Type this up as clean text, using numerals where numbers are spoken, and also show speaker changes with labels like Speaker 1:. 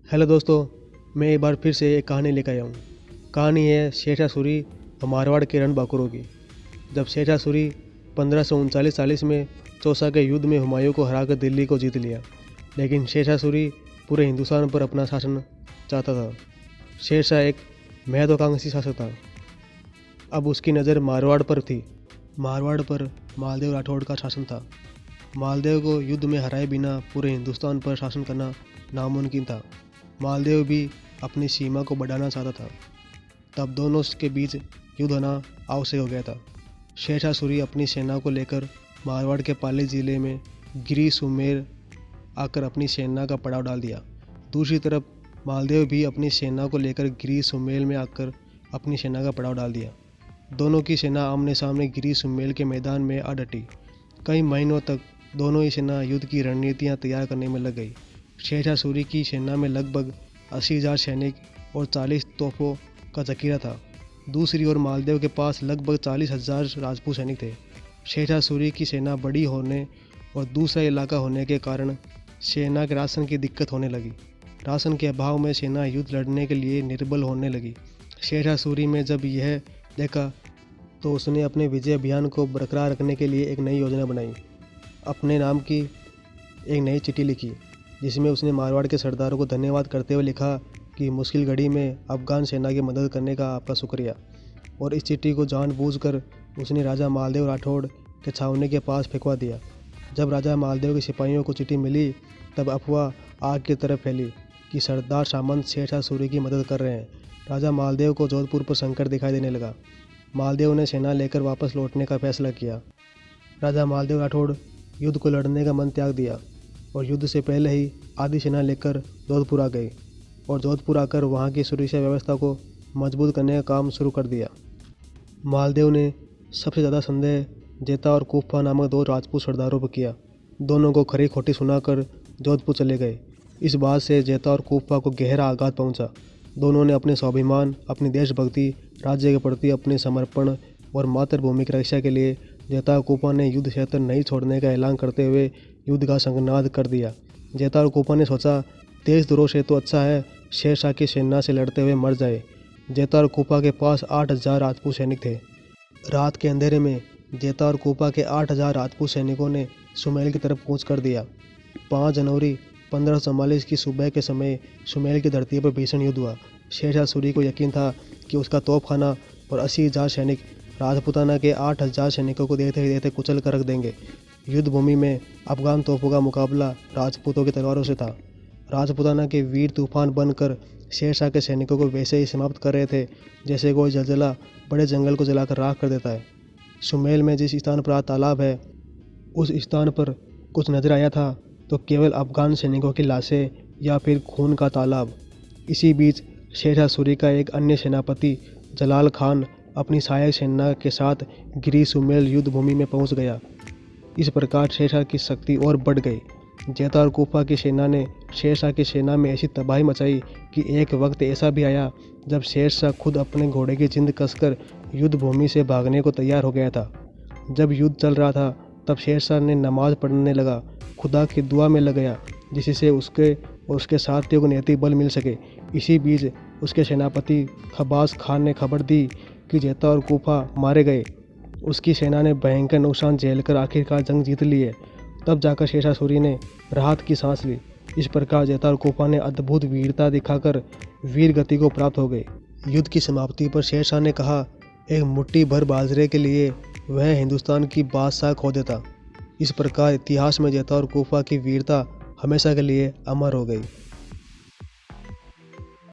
Speaker 1: Hello दोस्तों, मैं एक बार फिर से एक कहानी लेकर आया हूँ। कहानी है शेरशाह सूरी और मारवाड़ के रणबांकुरों की। जब शेरशाह सूरी 1539 में चौसा के युद्ध में हुमायूं को हराकर दिल्ली को जीत लिया, लेकिन शेरशाह सूरी पूरे हिंदुस्तान पर अपना शासन चाहता था। शेरशाह एक महत्वाकांक्षी शासक था। अब उसकी नज़र मारवाड़ पर थी। मारवाड़ पर मालदेव राठौड़ का शासन था। मालदेव को युद्ध में हराए बिना पूरे हिंदुस्तान पर शासन करना नामुमकिन था। मालदेव भी अपनी सीमा को बढ़ाना चाहता था। तब दोनों के बीच युद्ध होना आवश्यक हो गया था। शेरशाह सूरी अपनी सेना को लेकर मारवाड़ के पाली जिले में गिरी सुमेर आकर अपनी सेना का पड़ाव डाल दिया। दूसरी तरफ मालदेव भी अपनी सेना को लेकर गिरी सुमेल में आकर अपनी सेना का पड़ाव डाल दिया। दोनों की सेना आमने सामने गिरी सुमेल के मैदान में आ डटी। कई महीनों तक दोनों ही सेना युद्ध की रणनीतियाँ तैयार करने में लग गई। शेरशाह सूरी की सेना में लगभग 80,000 सैनिक और 40 तोपों का जखीरा था। दूसरी ओर मालदेव के पास लगभग 40,000 राजपूत सैनिक थे। शेरशाह सूरी की सेना बड़ी होने और दूसरा इलाका होने के कारण सेना के राशन की दिक्कत होने लगी। राशन के अभाव में सेना युद्ध लड़ने के लिए निर्बल होने लगी। शेरशाह सूरी में जब यह देखा तो उसने अपने विजय अभियान को बरकरार रखने के लिए एक नई योजना बनाई। अपने नाम की एक नई चिट्ठी लिखी, जिसमें उसने मारवाड़ के सरदारों को धन्यवाद करते हुए लिखा कि मुश्किल घड़ी में अफगान सेना की मदद करने का आपका शुक्रिया। और इस चिट्ठी को जानबूझकर उसने राजा मालदेव राठौड़ के छावनी के पास फेंकवा दिया। जब राजा मालदेव के सिपाहियों को चिट्ठी मिली, तब अफवाह आग की तरफ फैली कि सरदार सामंत शेरशाह सूरी की मदद कर रहे हैं। राजा मालदेव को जोधपुर पर संकट दिखाई देने लगा। मालदेव ने सेना लेकर वापस लौटने का फैसला किया। राजा मालदेव राठौड़ युद्ध को लड़ने का मन त्याग दिया और युद्ध से पहले ही आधी सेना लेकर जोधपुर आ गई और जोधपुर आकर वहां की सुरक्षा व्यवस्था को मजबूत करने का काम शुरू कर दिया। मालदेव ने सबसे ज़्यादा संदेह जेता और कुप्पा नामक 2 राजपूत सरदारों पर किया। दोनों को खरी खोटी सुनाकर जोधपुर चले गए। इस बात से जेता और कुप्पा को गहरा आघात पहुंचा। दोनों ने अपने स्वाभिमान, अपनी देशभक्ति, राज्य के प्रति अपने समर्पण और मातृभूमि की रक्षा के लिए जेता और कुप्पा ने युद्ध क्षेत्र नहीं छोड़ने का ऐलान करते हुए युद्ध का संघनाद कर दिया। जेता और कुप्पा ने सोचा, देशद्रोह से तो अच्छा है शेरशाह की सेना से लड़ते हुए मर जाए। जेता और कुप्पा के पास 8,000 राजपूत सैनिक थे। रात के अंधेरे में जेता और कुप्पा के 8,000 राजपूत सैनिकों ने सुमेल की तरफ कूच कर दिया। 5 जनवरी 1544 की सुबह के समय सुमेल की धरती पर भीषण युद्ध हुआ। शेरशाह सूरी को यकीन था कि उसका तोपखाना और 80,000 सैनिक राजपूताना के 8,000 सैनिकों को देखते ही देखते कुचल कर रख देंगे। युद्ध भूमि में अफगान तोपों का मुकाबला राजपूतों की तलवारों से था। राजपूताना के वीर तूफान बनकर शेरशाह के सैनिकों को वैसे ही समाप्त कर रहे थे जैसे कोई जलजला बड़े जंगल को जलाकर राख कर देता है। सुमेल में जिस स्थान पर आज तालाब है, उस स्थान पर कुछ नजर आया था तो केवल अफगान सैनिकों की लाशें या फिर खून का तालाब। इसी बीच शेरशाह सूरी का एक अन्य सेनापति जलाल खान अपनी सहायक सेना के साथ गिरी सुमेल युद्ध भूमि में पहुंच गया। इस प्रकार शेरशाह की शक्ति और बढ़ गई। जेता और कुप्पा की सेना ने शेरशाह की सेना में ऐसी तबाही मचाई कि एक वक्त ऐसा भी आया जब शेरशाह खुद अपने घोड़े की जिंद कसकर युद्ध भूमि से भागने को तैयार हो गया था। जब युद्ध चल रहा था तब शेरशाह ने नमाज पढ़ने लगा, खुदा की दुआ में लग गया जिससे उसके और उसके साथियों को नैतिक बल मिल सके। इसी बीच उसके सेनापति खबास खान ने खबर दी कि जेता और कुप्पा मारे गए। उसकी सेना ने भयंकर नुकसान झेलकर आखिरकार जंग जीत ली है। तब जाकर शेरशाह सूरी ने राहत की सांस ली। इस प्रकार जेता और कुप्पा ने अद्भुत वीरता दिखाकर वीर गति को प्राप्त हो गए। युद्ध की समाप्ति पर शेरशाह ने कहा, एक मुट्ठी भर बाजरे के लिए वह हिंदुस्तान की बादशाह खो देता। इस प्रकार इतिहास में जेता और कुप्पा की वीरता हमेशा के लिए अमर हो गई।